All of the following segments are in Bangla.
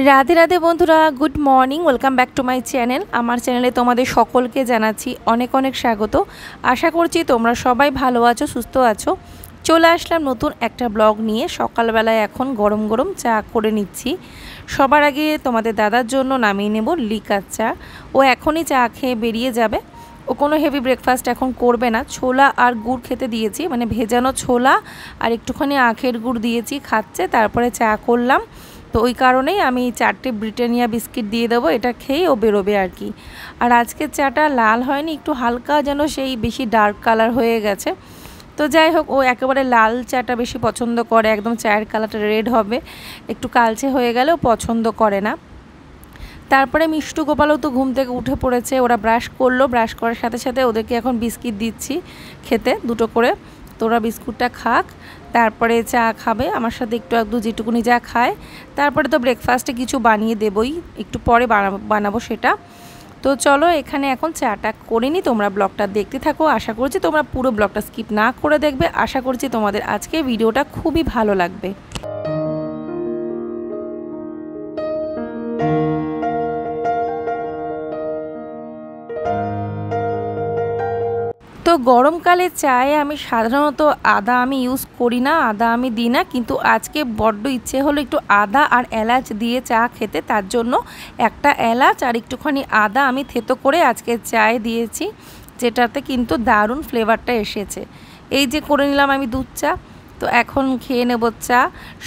রাধে রাধে বন্ধুরা, good morning. Welcome back to my channel. আমার চ্যানেলে তোমাদের সকলকে জানাচ্ছি অনেক অনেক স্বাগত। আশা করছি তোমরা সবাই ভালো আছো, সুস্থ আছো। চলে আসলাম নতুন একটা ব্লগ নিয়ে। সকালবেলায় এখন গরম গরম চা করে নিচ্ছি। সবার আগে তোমাদের দাদার জন্য নামিয়ে নেব লিকার চা। ও এখনই চা খেয়ে বেরিয়ে যাবে। ও কোনো হেভি ব্রেকফাস্ট এখন করবে না। ছোলা আর গুড় খেতে দিয়েছি, মানে ভেজানো ছোলা আর একটুখানি আখের গুড় দিয়েছি, খাচ্ছে। তারপরে চা করলাম। তো ওই কারণেই আমি 4টে ব্রিটানিয়া বিস্কিট দিয়ে দেবো, এটা খেয়েই ও বেরোবে আর কি। আর আজকের চাটা লাল হয়নি, একটু হালকা যেন সেই বেশি ডার্ক কালার হয়ে গেছে। তো যাই হোক, ও একেবারে লাল চাটা বেশি পছন্দ করে, একদম চায়ের কালারটা রেড হবে, একটু কালচে হয়ে গেলেও পছন্দ করে না। তারপরে মিষ্টু গোপালও তো ঘুম থেকে উঠে পড়েছে, ওরা ব্রাশ করলো। ব্রাশ করার সাথে সাথে ওদেরকে এখন বিস্কিট দিচ্ছি খেতে, 2টো করে। তো ওরা বিস্কুটটা খাক, তারপরে চা খাবে আমার সাথে, একটু একটু যেটুকুনি যা খায়। তারপরে তো ব্রেকফাস্টে কিছু বানিয়ে দেবই, একটু পরে বানাবো সেটা। তো চলো এখানে এখন চাটা করে নিই, তোমরা ব্লগটা দেখতে থাকো। আশা করছি তোমরা পুরো ব্লগটা স্কিপ না করে দেখবে। আশা করছি তোমাদের আজকে ভিডিওটা খুবই ভালো লাগবে। তো গরমকালে চায়ে আমি সাধারণত আদা আমি ইউজ করি না, আদা আমি দিই না, কিন্তু আজকে বড্ড ইচ্ছে হলো একটু আদা আর এলাচ দিয়ে চা খেতে। তার জন্য একটা এলাচ আর একটুখানি আদা আমি থেতো করে আজকে চায়ে দিয়েছি, যেটাতে কিন্তু দারুণ ফ্লেভারটা এসেছে। এই যে করে নিলাম আমি দুধ চা। তো এখন খেয়ে নেব চা।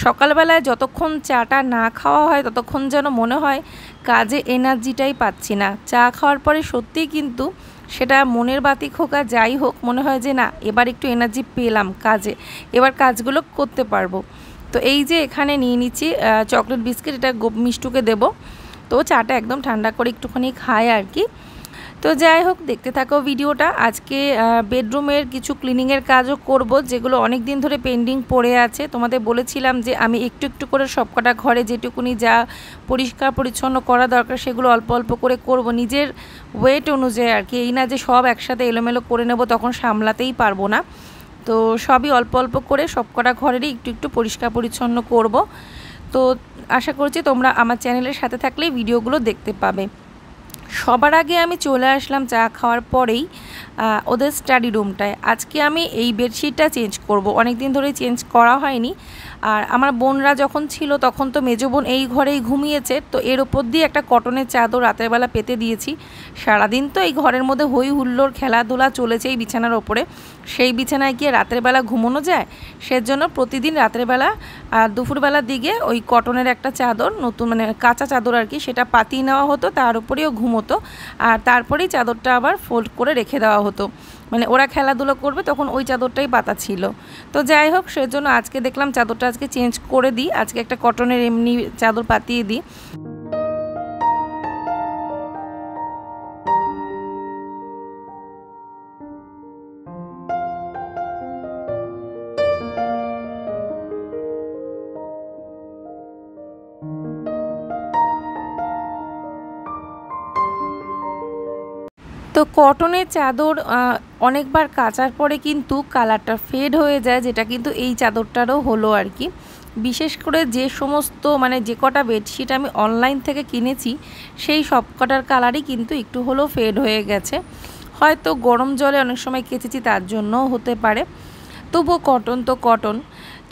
সকালবেলায় যতক্ষণ চাটা না খাওয়া হয় ততক্ষণ যেন মনে হয় কাজে এনার্জিটাই পাচ্ছি না। চা খাওয়ার পরে সত্যিই কিন্তু সেটা মনের বাতিক হোক আর যাই হোক, মনে হয় যে না, এবার একটু এনার্জি পেলাম কাজে, এবার কাজগুলো করতে পারবো। তো এই যে এখানে নিয়ে নিচ্ছি চকলেট বিস্কিট, এটা মিষ্টুকে দেবো। তো চাটা একদম ঠান্ডা করে একটুখানি খায় আর কি। তো যাই হোক, দেখতে থাকো ভিডিওটা। আজকে বেডরুমের কিছু ক্লিনিংয়ের কাজও করব, যেগুলো অনেক দিন ধরে পেন্ডিং পড়ে আছে। তোমাদের বলেছিলাম যে আমি একটু একটু করে সবকটা ঘরে যেটুকুনি যা পরিষ্কার পরিচ্ছন্ন করা দরকার সেগুলো অল্প অল্প করে করব, নিজের ওয়েট অনুযায়ী আর কি। এই না যে সব একসাথে এলোমেলো করে নেব, তখন সামলাতেই পারবো না। তো সবই অল্প অল্প করে সবকটা ঘরেরই একটু একটু পরিষ্কার পরিচ্ছন্ন করব। তো আশা করছি তোমরা আমার চ্যানেলের সাথে থাকলেই ভিডিওগুলো দেখতে পাবে। সবার আগে আমি চলে আসলাম চা খাওয়ার পরেই ওদের স্টাডি রুমটায়। আজকে আমি এই বেডশিটটা চেঞ্জ করব, অনেক দিন ধরে চেঞ্জ করা হয়নি। আর আমার বোনরা যখন ছিল তখন তো মেজো বোন এই ঘরেই ঘুমিয়েছে, তো এর ওপর দিয়ে একটা কটনের চাদর রাতের বেলা পেতে দিয়েছি। সারাদিন তো এই ঘরের মধ্যে হই হুল্লোড় খেলাধুলা চলেছে এই বিছানার ওপরে, সেই বিছানায় গিয়ে রাতের বেলা ঘুমানো যায়? সেজন্য প্রতিদিন রাতের বেলা আর দুপুরবেলার দিকে ওই কটনের একটা চাদর, নতুন মানে কাঁচা চাদর আর কি, সেটা পাতিয়ে নেওয়া হতো, তার উপরেও ঘুমোতো। আর তারপরেই চাদরটা আবার ফোল্ড করে রেখে দেওয়া হতো, মানে ওরা খেলাধুলো করবে তখন ওই চাদরটাই পাতা ছিল। তো যাই হোক, সেজন্য আজকে দেখলাম চাদরটা আজকে চেঞ্জ করে দিই, আজকে একটা কটনের এমনি চাদর পাতিয়ে দিই। তো কটনের চাদর অনেকবার কাচার পরে কিন্তু কালারটা ফেড হয়ে যায়, যেটা কিন্তু এই চাদরটারও হলো আর কি। বিশেষ করে যে সমস্ত মানে যে কটা বেডশিট আমি অনলাইন থেকে কিনেছি সেই সব কটার কালারই কিন্তু একটু হলেও ফেড হয়ে গেছে। হয়তো গরম জলে অনেক সময় কেচেছি তার জন্যও হতে পারে, তবুও কটন তো কটন।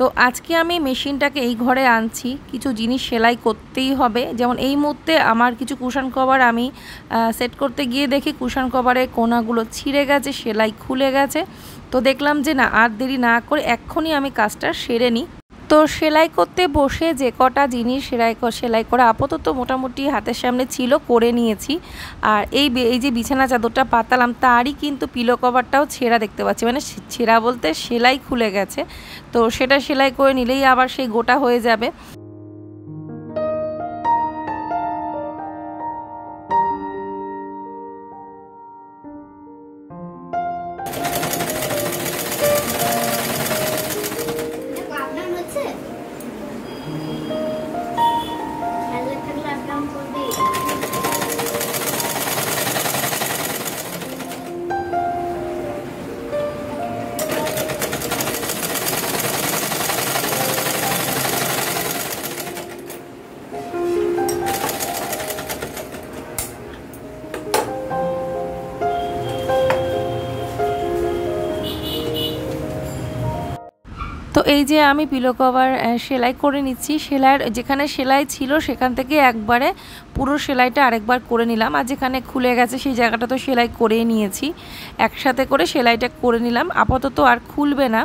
তো আজকে আমি মেশিনটাকে এই ঘরে আনছি, কিছু জিনিস সেলাই করতেই হবে। যেমন এই মুহূর্তে আমার কিছু কুশন কভার আমি সেট করতে গিয়ে দেখি কুশন কভারের কোনাগুলো ছিঁড়ে গেছে, সেলাই খুলে গেছে। তো দেখলাম যে না, আর দেরি না করে এক্ষুনি আমি কাজটা সেরে নিই। তো সেলাই করতে বসে যে কটা জিনিস সেলাই করা আপাতত মোটামুটি হাতের সামনে ছিল, করে নিয়েছি। আর এই যে বিছানা চাদরটা পাতালাম তারই কিন্তু পিলো কভারটাও ছেঁড়া দেখতে পাচ্ছি, মানে ছেঁড়া বলতে সেলাই খুলে গেছে। তো সেটা সেলাই করে নিলেই আবার সেই গোটা হয়ে যাবে। এই যে আমি পিলো কভার সেলাই করে নিচ্ছি, সেলাইয়ের যেখানে সেলাই ছিল সেখান থেকে একবারে পুরো সেলাইটা আরেকবার করে নিলাম, আর যেখানে খুলে গেছে সেই জায়গাটা তো সেলাই করেই নিয়েছি, একসাথে করে সেলাইটা করে নিলাম। আপাতত আর খুলবে না।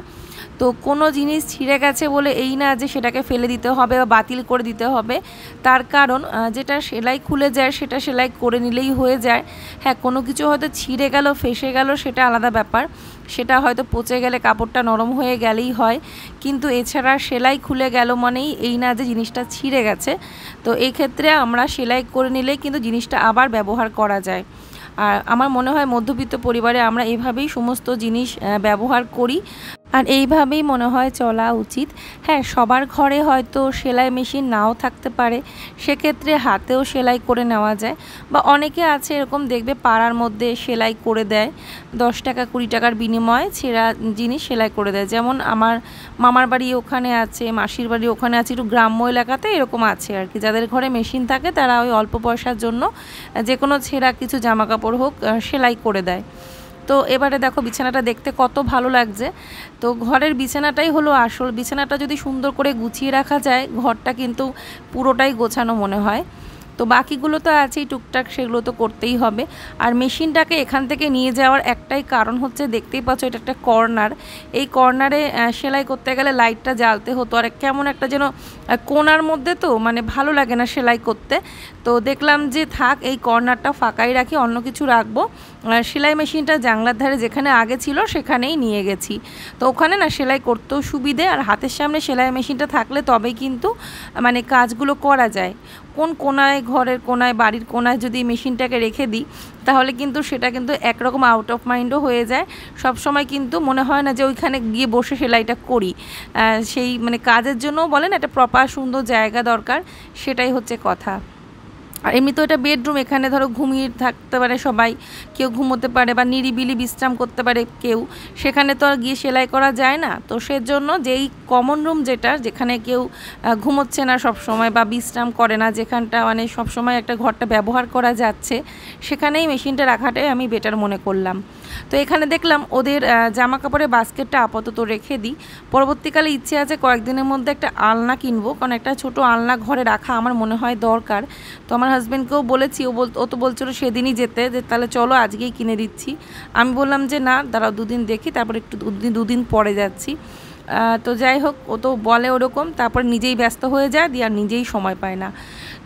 তো কোনো জিনিস ছিঁড়ে গেছে বলে এই না যে সেটাকে ফেলে দিতে হবে বা বাতিল করে দিতে হবে, তার কারণ যেটা সেলাই খুলে যায় সেটা সেলাই করে নিলেই হয়ে যায়। হ্যাঁ, কোনো কিছু হয়তো ছিঁড়ে গেল, ফেসে গেল, সেটা আলাদা ব্যাপার, সেটা হয়তো পচে গেলে কাপড়টা নরম হয়ে গেলেই হয়, কিন্তু এছাড়া সেলাই খুলে গেল মানেই এই না যে জিনিসটা ছিঁড়ে গেছে। তো এই ক্ষেত্রে আমরা সেলাই করে নিলেই কিন্তু জিনিসটা আবার ব্যবহার করা যায়। আর আমার মনে হয় মধ্যবিত্ত পরিবারে আমরা এভাবেই সমস্ত জিনিস ব্যবহার করি, আর এইভাবেই মনে হয় চলা উচিত। হ্যাঁ, সবার ঘরে হয়তো সেলাই মেশিন নাও থাকতে পারে, সেক্ষেত্রে হাতেও সেলাই করে নেওয়া যায়, বা অনেকে আছে এরকম দেখবে পাড়ার মধ্যে সেলাই করে দেয়, 10 টাকা 20 টাকার বিনিময়ে ছেঁড়া জিনিস সেলাই করে দেয়। যেমন আমার মামার বাড়ি ওখানে আছে, মাসির বাড়ি ওখানে আছে, একটু গ্রাম্য এলাকাতে এরকম আছে আর কি, যাদের ঘরে মেশিন থাকে তারা ওই অল্প পয়সার জন্য যে কোনো ছেঁড়া কিছু জামা কাপড় হোক সেলাই করে দেয়। তো এবারে দেখো বিছানাটা দেখতে কত ভালো লাগছে। তো ঘরের বিছানাটাই হলো আসল, বিছানাটা যদি সুন্দর করে গুছিয়ে রাখা যায় ঘরটা কিন্তু পুরোটাই গোছানো মনে হয়। তো বাকিগুলো তো আছেই টুকটাক, সেগুলো তো করতেই হবে। আর মেশিনটাকে এখান থেকে নিয়ে যাওয়ার একটাই কারণ হচ্ছে, দেখতেই পাচ্ছ এটা একটা কর্নার, এই কর্নারে সেলাই করতে গেলে লাইটটা জ্বালতে হতো, আর কেমন একটা যেন কোণার মধ্যে, তো মানে ভালো লাগে না সেলাই করতে। তো দেখলাম যে থাক, এই কর্নারটা ফাঁকাই রাখি, অন্য কিছু রাখবো। সেলাই মেশিনটা জানলার ধারে যেখানে আগে ছিল সেখানেই নিয়ে গেছি। তো ওখানে না সেলাই করতেও সুবিধে, আর হাতের সামনে সেলাই মেশিনটা থাকলে তবেই কিন্তু মানে কাজগুলো করা যায়। কোন কোনায়, ঘরের কোনায়, বাড়ির কোনায় যদি মেশিনটাকে রেখে দিই তাহলে কিন্তু সেটা কিন্তু একরকম আউট অফ মাইন্ডও হয়ে যায়। সব সময় কিন্তু মনে হয় না যে ওইখানে গিয়ে বসে সেলাইটা করি, সেই মানে কাজের জন্যও বলেন একটা প্রপার সুন্দর জায়গা দরকার, সেটাই হচ্ছে কথা। আর এমনি তো এটা বেডরুম, এখানে ধরো ঘুমিয়ে থাকতে পারে সবাই, কেউ ঘুমোতে পারে বা নিরিবিলি বিশ্রাম করতে পারে কেউ, সেখানে তো আর গিয়ে সেলাই করা যায় না। তো সেজন্য যেই কমন রুম যেটা, যেখানে কেউ ঘুমোচ্ছে না সব সময় বা বিশ্রাম করে না, যেখানটা মানে সব সময় একটা ঘরটা ব্যবহার করা যাচ্ছে, সেখানেই মেশিনটা রাখাটাই আমি বেটার মনে করলাম। তো এখানে দেখলাম ওদের জামা কাপড়ের বাস্কেটটা আপাতত রেখে দিই, পরবর্তীকালে ইচ্ছে আছে কয়েকদিনের মধ্যে একটা আলনা কিনবো, কারণ একটা ছোট আলনা ঘরে রাখা আমার মনে হয় দরকার। তো আমার হাজব্যান্ডকেও বলেছি, ও তো বলছিল সেদিনই যেতে, যে তাহলে চলো আজকেই কিনে দিচ্ছি। আমি বললাম যে না, দাঁড়াও দুদিন দেখি, তারপর একটু দুদিন পরে যাচ্ছি। তো যাই হোক, ও তো বলে ওরকম, তারপর নিজেই ব্যস্ত হয়ে যায়, দিয়ে আর নিজেই সময় পায় না।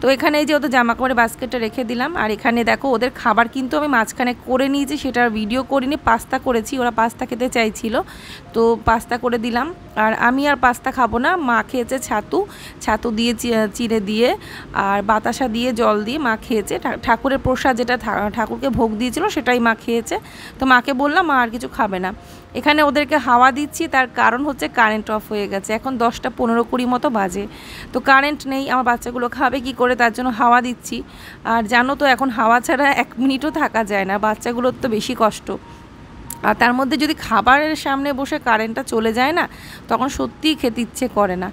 তো এখানে এই যে ওদের জামা কাপড়ের বাস্কেটটা রেখে দিলাম, আর এখানে দেখো ওদের খাবার কিন্তু আমি মাঝখানে করে নিয়েছি, সেটার ভিডিও করিনি, পাস্তা করেছি, ওরা পাস্তা খেতে চাইছিল তো পাস্তা করে দিলাম। আর আমি আর পাস্তা খাবো না, মা খেয়েছে ছাতু দিয়ে চিড়ে দিয়ে আর বাতাসা দিয়ে জল দিয়ে মা খেয়েছে, ঠাকুরের প্রসাদ যেটা ঠাকুরকে ভোগ দিয়েছিল সেটাই মা খেয়েছে। তো মাকে বললাম মা আর কিছু খাবে না। এখানে ওদেরকে হাওয়া দিচ্ছি, তার কারণ হচ্ছে কারেন্ট অফ হয়ে গেছে, এখন 10টা 15-20 মতো বাজে, তো কারেন্ট নেই, আমার বাচ্চাগুলো খাবে কি করে, তার জন্য হাওয়া দিচ্ছি। আর জানো তো এখন হাওয়া ছাড়া 1 মিনিটও থাকা যায় না, বাচ্চাগুলোর তো বেশি কষ্ট। আর তার মধ্যে যদি খাবারের সামনে বসে কারেন্টটা চলে যায় না, তখন সত্যিই খেতে ইচ্ছে করে না।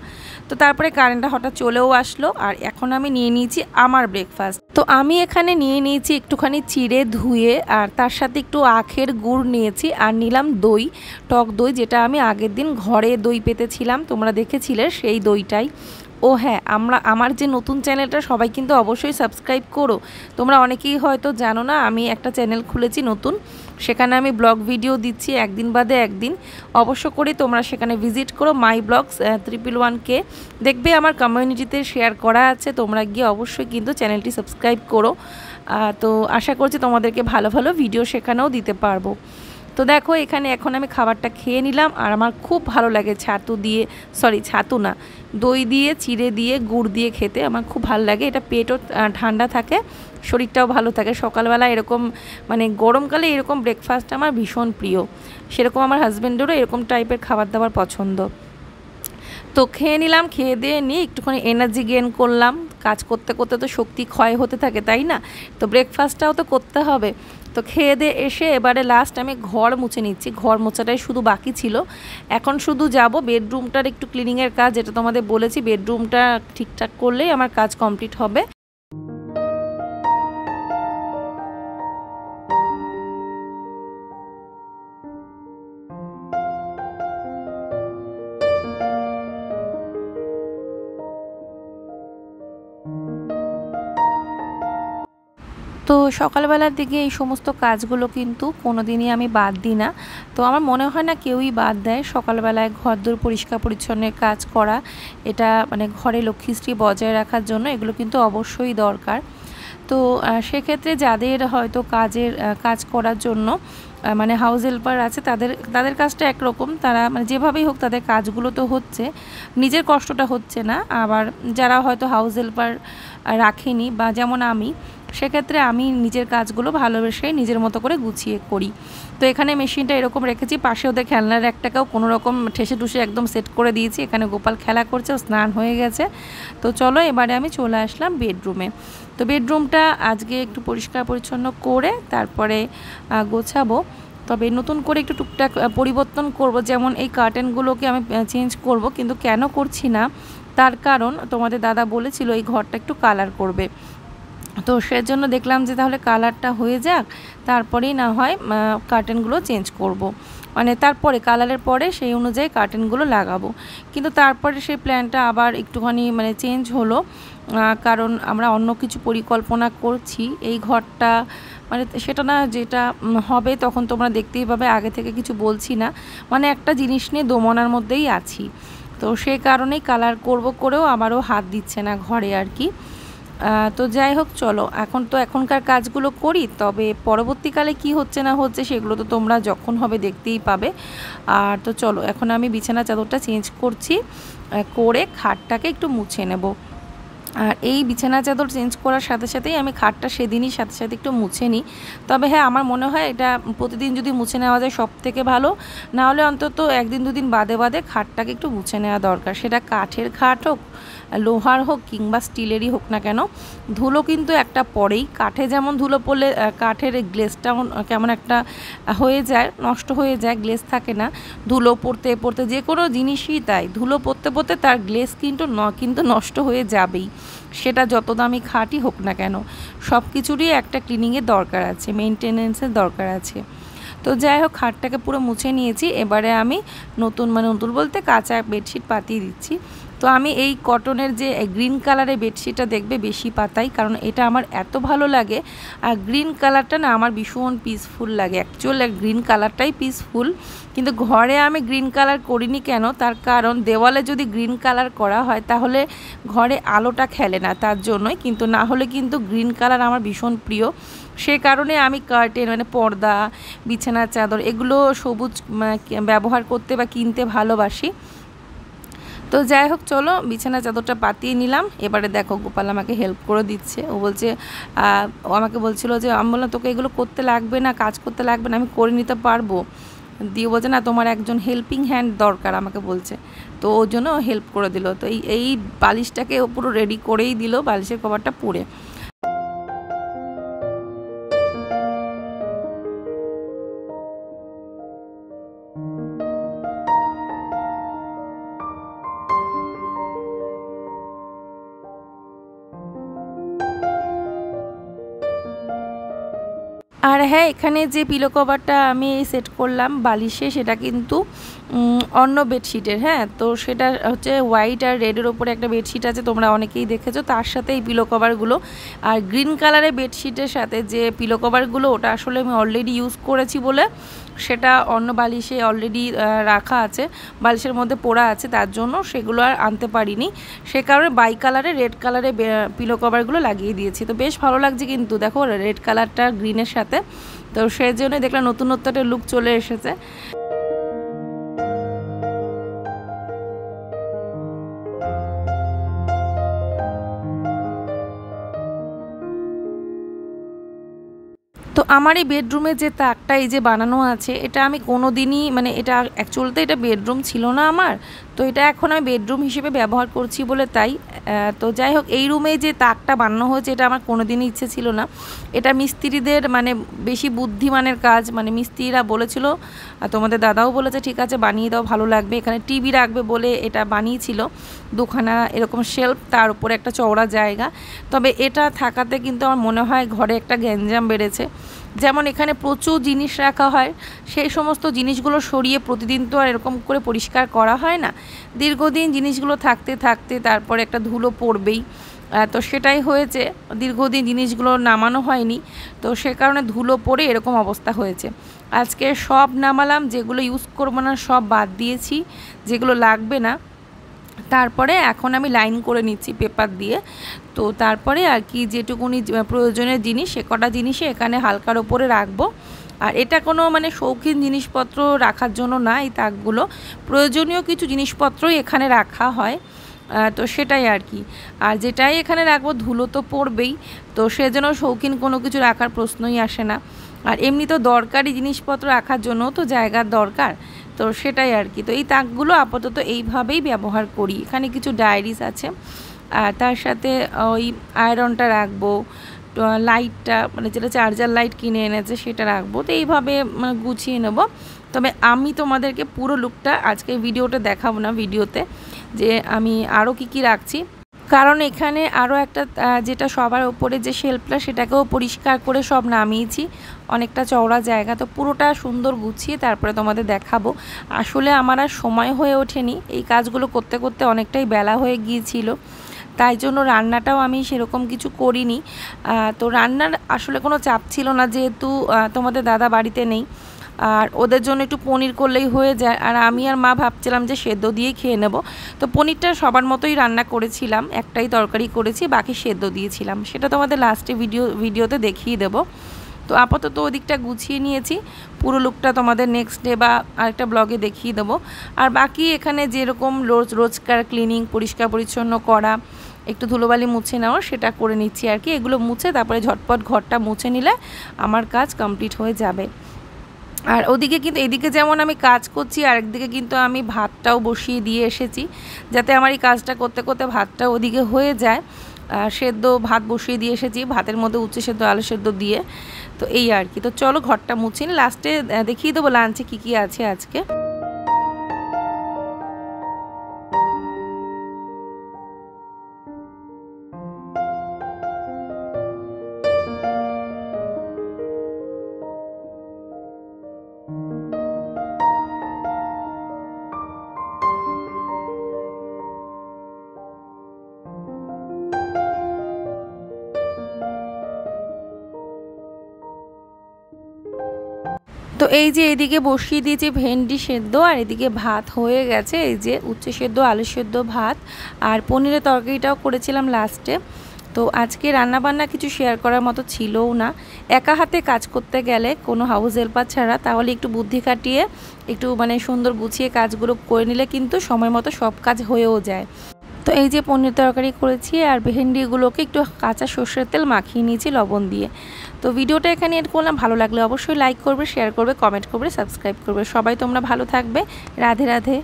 তো তারপরে কারেন্টটা হঠাৎ চলেও আসলো, আর এখন আমি নিয়ে নিয়েছি আমার ব্রেকফাস্ট। তো আমি এখানে নিয়ে নিয়েছি একটুখানি চিড়ে ধুয়ে, আর তার সাথে একটু আখের গুড় নিয়েছি, আর নিলাম দই, টক দই, যেটা আমি আগের দিন ঘরে দই পেতেছিলাম, তোমরা দেখেছিলে সেই দইটাই। ও হ্যাঁ, আমার যে নতুন চ্যানেলটা সবাই কিন্তু অবশ্যই সাবস্ক্রাইব করো। তোমরা অনেকেই হয়তো জানো না, আমি একটা চ্যানেল খুলেছি নতুন, সেখানে আমি ব্লগ ভিডিও দিচ্ছি একদিন বাদে একদিন, অবশ্য করে তোমরা সেখানে ভিজিট করো, মাই ব্লগস 111K, দেখবে আমার কমিউনিটিতে শেয়ার করা আছে, তোমরা গিয়ে অবশ্যই কিন্তু চ্যানেলটি সাবস্ক্রাইব করো। তো আশা করছি তোমাদেরকে ভালো ভালো ভিডিও সেখানেও দিতে পারবো। তো দেখো এখানে এখন আমি খাবারটা খেয়ে নিলাম, আর আমার খুব ভালো লাগে ছাতু না, দই দিয়ে চিড়ে দিয়ে গুড় দিয়ে খেতে আমার খুব ভালো লাগে, এটা পেটও ঠান্ডা থাকে, শরীরটাও ভালো থাকে। সকালবেলা এরকম মানে গরমকালে এরকম ব্রেকফাস্ট আমার ভীষণ প্রিয়, সেরকম আমার হাজব্যান্ডেরও এরকম টাইপের খাবার দাবার পছন্দ। তো খেয়ে নিলাম, খেয়ে দিয়ে নিয়ে একটুখানি এনার্জি গেইন করলাম, কাজ করতে করতে তো শক্তি ক্ষয় হতে থাকে তাই না, তো ব্রেকফাস্টটাও তো করতে হবে। তো খেয়ে দিয়ে এসে এবারে লাস্ট আমি ঘর মুছে নিচ্ছি, ঘর মোছাটাই শুধু বাকি ছিল। এখন শুধু যাব বেডরুমটার একটু ক্লিনিংয়ের কাজ, যেটা তোমাদের বলেছি, বেডরুমটা ঠিকঠাক করলেই আমার কাজ কমপ্লিট হবে। তো সকালবেলার দিকে এই সমস্ত কাজগুলো কিন্তু কোনো দিনই আমি বাদ দিই না। তো আমার মনে হয় না কেউই বাদ দেয় সকালবেলায় ঘরদোর পরিষ্কার পরিচ্ছন্নের কাজ করা। এটা মানে ঘরে লক্ষ্মীশ্রী বজায় রাখার জন্য এগুলো কিন্তু অবশ্যই দরকার। তো সেক্ষেত্রে যাদের হয়তো কাজ করার জন্য মানে হাউস হেল্পার আছে, তাদের কাজটা একরকম, তারা মানে যেভাবেই হোক তাদের কাজগুলো তো হচ্ছে, নিজের কষ্টটা হচ্ছে না। আবার যারা হয়তো হাউস হেল্পার রাখেনি বা যেমন আমি, সেক্ষেত্রে আমি নিজের কাজগুলো ভালোবেসে নিজের মতো করে গুছিয়ে করি। তো এখানে মেশিনটা এরকম রেখেছি, পাশে ওদের খেলনার একটাকেও কোনো রকম ঠেসে টুসে একদম সেট করে দিয়েছি। এখানে গোপাল খেলা করছে, ও স্নান হয়ে গেছে। তো চলো এবারে আমি চলে আসলাম বেডরুমে। তো বেডরুমটা আজকে একটু পরিষ্কার পরিচ্ছন্ন করে তারপরে গোছাবো। তবে নতুন করে একটু টুকটাক পরিবর্তন করব, যেমন এই কার্টেনগুলোকে আমি চেঞ্জ করব, কিন্তু কেন করছি না তার কারণ তোমাদের দাদা বলেছিল এই ঘরটা একটু কালার করবে। তো সেজন্য দেখলাম যে তাহলে কালারটা হয়ে যাক, তারপরেই না হয় কার্টেনগুলো চেঞ্জ করব। মানে তারপরে কালারের পরে সেই অনুযায়ী কার্টেনগুলো লাগাবো। কিন্তু তারপরে সেই প্ল্যানটা আবার একটুখানি মানে চেঞ্জ হলো, কারণ আমরা অন্য কিছু পরিকল্পনা করছি। এই ঘরটা মানে সেটা না যেটা হবে তখন তোমরা দেখতেই পাবে, আগে থেকে কিছু বলছি না, মানে একটা জিনিস নিয়ে দোমনার মধ্যেই আছি। তো সেই কারণেই কালার করব করেও আমারও হাত দিচ্ছে না ঘরে আর কি। তো যাই হোক, চলো এখন তো এখনকার কাজগুলো করি, তবে পরবর্তীকালে কি হচ্ছে না হচ্ছে সেগুলো তো তোমরা যখন হবে দেখতেই পাবে। আর তো চলো এখন আমি বিছানা চাদরটা চেঞ্জ করছি, করে খাটটাকে একটু মুছে নেব। আর এই বিছানা চাদর চেঞ্জ করার সাথে সাথেই আমি খাটটা সেদিনই সাথে সাথে একটু মুছে নিই। তবে হ্যাঁ, আমার মনে হয় এটা প্রতিদিন যদি মুছে নেওয়া যায় সব থেকে ভালো, না হলে অন্তত একদিন দুদিন বাদে বাদে খাটটাকে একটু মুছে নেওয়া দরকার। সেটা কাঠের খাট হোক, লোহার হোক কিংবা স্টিলেরই হোক না কেন, ধুলো কিন্তু একটা পড়েই। কাঠে যেমন ধুলো পড়লে কাঠের গ্লেসটা কেমন একটা হয়ে যায়, নষ্ট হয়ে যায়, গ্লেস থাকে না। ধুলো পড়তে পড়তে যে কোনো জিনিসই তাই, ধুলো পড়তে পড়তে তার গ্লেস কিন্তু নষ্ট হয়ে যাবেই। সেটা যত দামি খাটই হোক না কেন, সব কিছুরই একটা ক্লিনিংয়ের দরকার আছে, মেনটেনেন্সের দরকার আছে। তো যাই হোক, খাটটাকে পুরো মুছে নিয়েছি। এবারে আমি নতুন বলতে কাঁচা বেডশিট পাতিয়ে দিচ্ছি। তো আমি এই কটনের যে গ্রিন কালারের বেডশিটটা দেখবে বেশি পাতাই, কারণ এটা আমার এত ভালো লাগে। আর গ্রিন কালারটা না আমার ভীষণ পিসফুল লাগে। অ্যাকচুয়াল গ্রিন কালারটাই পিসফুল, কিন্তু ঘরে আমি গ্রিন কালার করিনি কেন, তার কারণ দেওয়ালে যদি গ্রিন কালার করা হয় তাহলে ঘরে আলোটা খেলে না, তার জন্যই। কিন্তু না হলে কিন্তু গ্রিন কালার আমার ভীষণ প্রিয়। সে কারণে আমি কার্টেন মানে পর্দা, বিছানার চাদর এগুলো সবুজ ব্যবহার করতে বা কিনতে ভালোবাসি। তো যাই হোক, চলো বিছানা চাদরটা পাতিয়ে নিলাম। এবারে দেখো গোপাল আমাকে হেল্প করে দিচ্ছে। ও বলছে, ও আমাকে বলছিল যে আমি বললাম তোকে এগুলো করতে লাগবে না, কাজ করতে লাগবে না, আমি করে নিতে পারবো। দিয়ে বলছে না তোমার একজন হেল্পিং হ্যান্ড দরকার আমাকে বলছে। তো ওর জন্য হেল্প করে দিল। তো এই বালিশটাকে ও পুরো রেডি করেই দিল, বালিশের কভারটা পুড়ে। আর হ্যাঁ, এখানে যে পিলো কভারটা আমি সেট করলাম বালিশে, সেটা কিন্তু অন্য বেডশিটের। হ্যাঁ, তো সেটা হচ্ছে হোয়াইট আর রেডের ওপরে একটা বেডশিট আছে, তোমরা অনেকেই দেখেছো, তার সাথে এই পিলো কভারগুলো। আর গ্রিন কালারের বেডশিটের সাথে যে পিলো কভারগুলো, ওটা আসলে আমি অলরেডি ইউজ করেছি বলে সেটা অন্য বালিশে অলরেডি রাখা আছে, বালিশের মধ্যে পোড়া আছে, তার জন্য সেগুলো আর আনতে পারিনি। সে কারণে বাই কালারে রেড কালারে পিলো কভারগুলো লাগিয়ে দিয়েছি। তো বেশ ভালো লাগছে কিন্তু, দেখো রেড কালারটা গ্রিনের সাথে। তো সেই জন্য দেখলাম নতুনত্ব একটা লুক চলে এসেছে। তো আমার এই বেডরুমে যে তাকটা এই যে বানানো আছে, এটা আমি কোনো দিনই মানে এটা অ্যাকচুয়ালি তো এটা বেডরুম ছিল না আমার, তো এটা এখন আমি বেডরুম হিসেবে ব্যবহার করছি বলে তাই। তো যাই হোক, এই রুমে যে তাকটা বানানো হয়েছে এটা আমার কোনো দিনই ইচ্ছে ছিল না। এটা মিস্ত্রিদের মানে বেশি বুদ্ধিমানের কাজ, মানে মিস্ত্রিরা বলেছিল, তোমাদের দাদাও বলেছে ঠিক আছে বানিয়ে দাও, ভালো লাগবে। এখানে টিভি রাখবে বলে এটা বানিয়েছিল, দুখানা এরকম শেলফ, তার উপরে একটা চওড়া জায়গা। তবে এটা থাকাতে কিন্তু আমার মনে হয় ঘরে একটা গ্যাঞ্জাম বেড়েছে। যেমন এখানে প্রচুর জিনিস রাখা হয়, সেই সমস্ত জিনিসগুলো সরিয়ে প্রতিদিন তো আর এরকম করে পরিষ্কার করা হয় না। দীর্ঘদিন জিনিসগুলো থাকতে থাকতে তারপরে একটা ধুলো পড়বেই। তো সেটাই হয়েছে, দীর্ঘদিন জিনিসগুলো নামানো হয়নি, তো সে কারণে ধুলো পড়ে এরকম অবস্থা হয়েছে। আজকে সব নামালাম, যেগুলো ইউজ করবো না সব বাদ দিয়েছি, যেগুলো লাগবে না। তারপরে এখন আমি লাইন করে নিচ্ছি পেপার দিয়ে। তো তারপরে আর কি যেটুকুনি প্রয়োজনীয় জিনিস সে কটা জিনিসই এখানে হালকার ওপরে রাখবো। আর এটা কোনো মানে শৌখিন জিনিসপত্র রাখার জন্য না, এই তাকগুলো প্রয়োজনীয় কিছু জিনিসপত্রই এখানে রাখা হয়। তো সেটাই আর কি। আর যেটাই এখানে রাখবো ধুলো তো পড়বেই, তো সেজন্য শৌখিন কোনো কিছু রাখার প্রশ্নই আসে না। আর এমনি তো দরকারি জিনিসপত্র রাখার জন্য তো জায়গার দরকার, তো সেটাই আর কি। তো এই তাকগুলো আপাতত এইভাবেই ব্যবহার করি। এখানে কিছু ডায়েরিজ আছে, আর তার সাথে ওই আয়রনটা রাখবো, লাইটটা মানে যেটা চার্জার লাইট কিনে এনেছে সেটা রাখবো। তো এইভাবে মানে গুছিয়ে নেব। তবে আমি তোমাদেরকে পুরো লুকটা আজকে ভিডিওটা দেখাবো না, ভিডিওতে যে আমি আরও কি রাখছি, কারণ এখানে আরও একটা যেটা সবার ওপরে যে শেলফটা সেটাকেও পরিষ্কার করে সব নামিয়েছি, অনেকটা চওড়া জায়গা, তো পুরোটা সুন্দর গুছিয়ে তারপরে তোমাদের দেখাবো। আসলে আমার আর সময় হয়ে ওঠেনি, এই কাজগুলো করতে করতে অনেকটাই বেলা হয়ে গিয়েছিল, তাই জন্য রান্নাটাও আমি সেরকম কিছু করিনি। তো রান্নার আসলে কোনো চাপ ছিল না, যেহেতু তোমাদের দাদা বাড়িতে নেই, আর ওদের জন্য একটু পনির করলেই হয়ে যায়। আর আমি আর মা ভাবছিলাম যে সেদ্ধ দিয়েই খেয়ে নেব। তো পনিরটা সবার মতোই রান্না করেছিলাম, একটাই তরকারি করেছি, বাকি সেদ্ধ দিয়েছিলাম, সেটা তোমাদের লাস্টে ভিডিওতে দেখিয়ে দেবো। তো আপাতত ওদিকটা গুছিয়ে নিয়েছি, পুরো লুকটা তোমাদের নেক্সট ডে বা আরেকটা ব্লগে দেখিয়ে দেবো। আর বাকি এখানে যেরকম রোজকার ক্লিনিং, পরিষ্কার পরিচ্ছন্ন করা, একটু ধুলোবালি মুছে নেওয়া, সেটা করে নিচ্ছি আর কি। এগুলো মুছে তারপরে ঝটপট ঘরটা মুছে নিলে আমার কাজ কমপ্লিট হয়ে যাবে। আর ওদিকে কিন্তু এদিকে যেমন আমি কাজ করছি, আরেকদিকে কিন্তু আমি ভাতটাও বসিয়ে দিয়ে এসেছি, যাতে আমার এই কাজটা করতে করতে ভাতটা ওদিকে হয়ে যায়। সেদ্ধ ভাত বসিয়ে দিয়ে এসেছি, ভাতের মধ্যে উচ্ছে সেদ্ধ আলু সেদ্ধ দিয়ে। তো এই আর কি। তো চলো ঘরটা মুছি, লাস্টে দেখিয়ে দেবো লাঞ্চে কী আছে আজকে। তো এই যে এদিকে বসিয়ে দিয়েছি ভেন্ডি সেদ্ধ, আর এদিকে ভাত হয়ে গেছে, এই যে উচ্ছে সেদ্ধ আলু সেদ্ধ ভাত, আর পনিরের তরকারিটাও করেছিলাম লাস্টে। তো আজকে রান্নাবান্না কিছু শেয়ার করার মতো ছিলও না, একা হাতে কাজ করতে গেলে কোনো হাউস হেল্পার ছাড়া, তাহলে একটু বুদ্ধি খাটিয়ে একটু মানে সুন্দর গুছিয়ে কাজগুলো করে নিলে কিন্তু সময় মতো সব কাজ হয়েও যায়। তো এই যে পনির তরকারি করেছি, আর ভেন্ডিগুলোকে একটু কাঁচা সর্ষের তেল মাখিয়ে নিয়েছি লবণ দিয়ে। তো ভিডিওটা এখানে এড করলাম, ভালো লাগলে অবশ্যই লাইক করবে, শেয়ার করবে, কমেন্ট করবে, সাবস্ক্রাইব করবে। সবাই তোমরা ভালো থাকবে। রাধে রাধে।